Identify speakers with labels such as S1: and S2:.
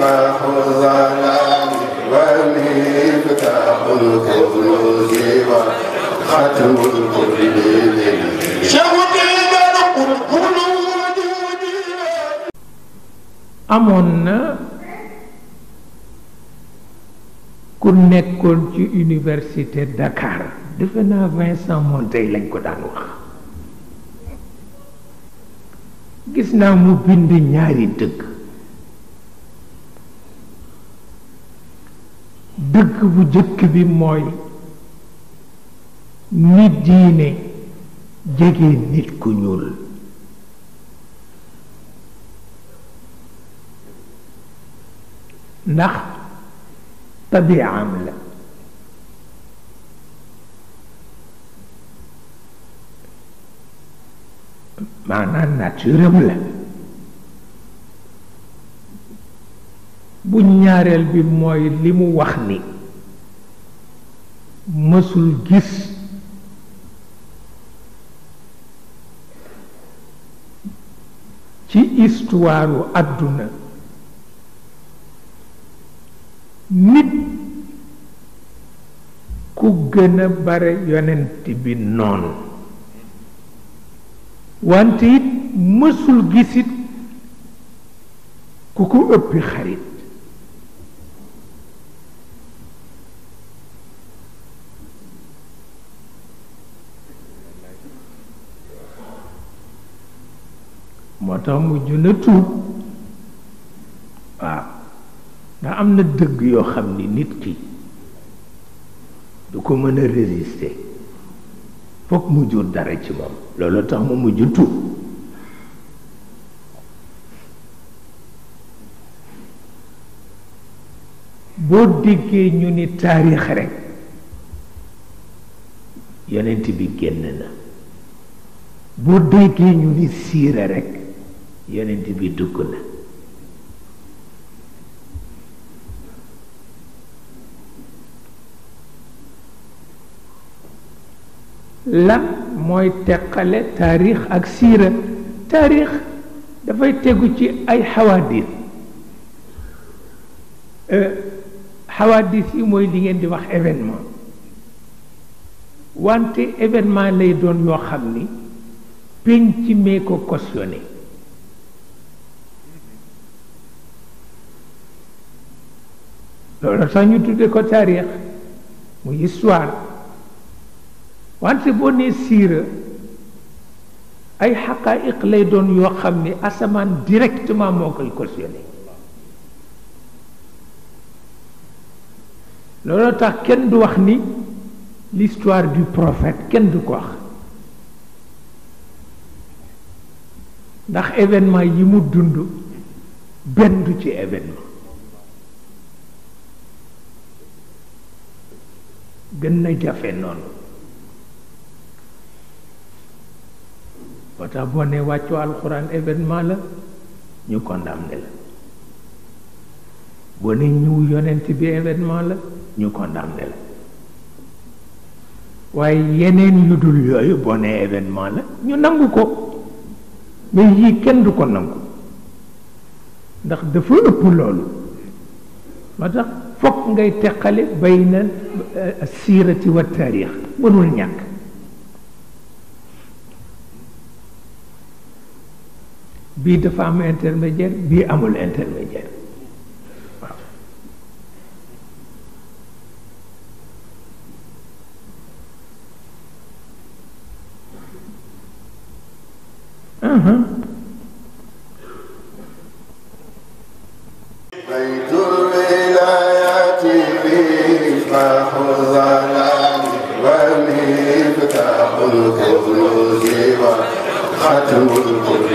S1: مصباح الظلام ومفتاح الكنوز وختم الكل
S2: amoon na ku nekkoon ci Université Dakar defe naa Vincent Monteil lañ ko daan wax gis naa mu bind ñaari dëgg bu jëkk bi mooy nit diine jege nit ku ñuul ndax tabi'am la maanaam naturam la bu ñaareel bi mooy li mu wax ni mësul gis ci histoire àdduna nit ku gën a bare yonent bi noonu wante it mësul gisit ku ko ëppi xarit moo tax mujj na tuub waaw ndax am na dëgg yoo xam ni nit ki du ko mën a résister fokk mu jur dara ci moom loolu tax mu mujj tuub boo déggee ñu ni taarix rekk yonent bi génn na boo déggee ñu ni siira rekk yonent bi dugg na lan mooy teqale taarix ak siira taarix dafay tegu ci ay xawaadis xawaadis yi mooy li ngeen di wax événement wante événement lay doon yoo xam ni penc mee ko cautionné loolu sax ñu tudde ko taarix muy histoire wante boo nee siira ay xaqaayiq lay doon yoo xam ni asamaan directement moo koy cautionné loolu tax kenn du wax ni l'histoire du prophète kenn du ko wax ndax événement yi mu dund benn du ci événement gën na jafe noonu moo tax boo ne wàccu alxuraan événement la ñu condamné la boo ne ñëw yonent bi événement la ñu condamné la waaye yeneen yu dul yooyu boo ne événement la ñu nangu ko mais yii kenn du ko nangu ndax dafa ëpp loolu moo tax fokk ngay teqale bayna siirati wa taarix mënul ñàkk bii dafa am intermédiaire bii amul intermédiaire waaw
S1: بيت الولايات مصباح الظلام ومفتاح الكنوز وختم الكل